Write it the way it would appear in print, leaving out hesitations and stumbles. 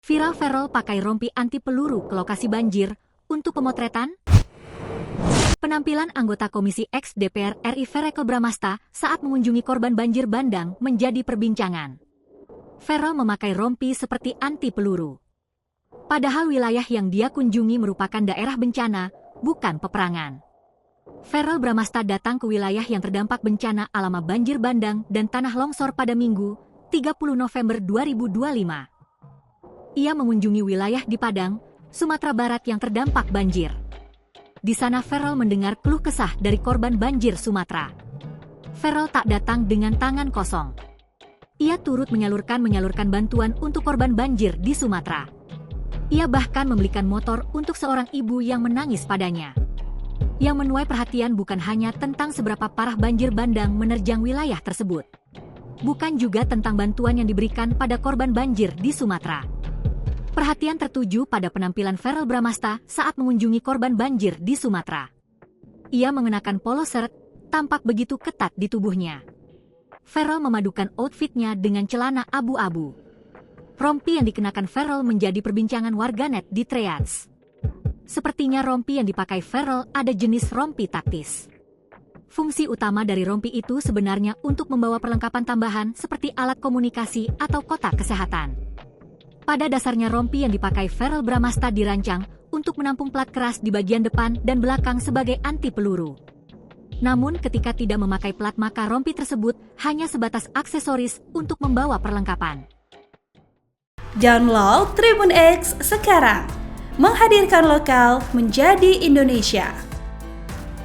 Viral Ferrell pakai rompi anti peluru ke lokasi banjir untuk pemotretan. Penampilan anggota Komisi X DPR RI Ferrell Bramasta saat mengunjungi korban banjir bandang menjadi perbincangan. Ferrell memakai rompi seperti anti peluru. Padahal wilayah yang dia kunjungi merupakan daerah bencana, bukan peperangan. Ferrell Bramasta datang ke wilayah yang terdampak bencana alam banjir bandang dan tanah longsor pada Minggu, 30 November 2025. Ia mengunjungi wilayah di Padang, Sumatera Barat yang terdampak banjir. Di sana Ferrell mendengar keluh kesah dari korban banjir Sumatera. Ferrell tak datang dengan tangan kosong. Ia turut menyalurkan bantuan untuk korban banjir di Sumatera. Ia bahkan membelikan motor untuk seorang ibu yang menangis padanya. Yang menuai perhatian bukan hanya tentang seberapa parah banjir bandang menerjang wilayah tersebut. Bukan juga tentang bantuan yang diberikan pada korban banjir di Sumatera. Perhatian tertuju pada penampilan Ferrell Bramasta saat mengunjungi korban banjir di Sumatera. Ia mengenakan polo shirt, tampak begitu ketat di tubuhnya. Ferrell memadukan outfitnya dengan celana abu-abu. Rompi yang dikenakan Ferrell menjadi perbincangan warganet di Threads. Sepertinya rompi yang dipakai Ferrell ada jenis rompi taktis. Fungsi utama dari rompi itu sebenarnya untuk membawa perlengkapan tambahan seperti alat komunikasi atau kotak kesehatan. Pada dasarnya rompi yang dipakai Ferrell Bramasta dirancang untuk menampung plat keras di bagian depan dan belakang sebagai anti peluru. Namun ketika tidak memakai plat maka rompi tersebut hanya sebatas aksesoris untuk membawa perlengkapan. Download Tribun X sekarang, menghadirkan lokal menjadi Indonesia.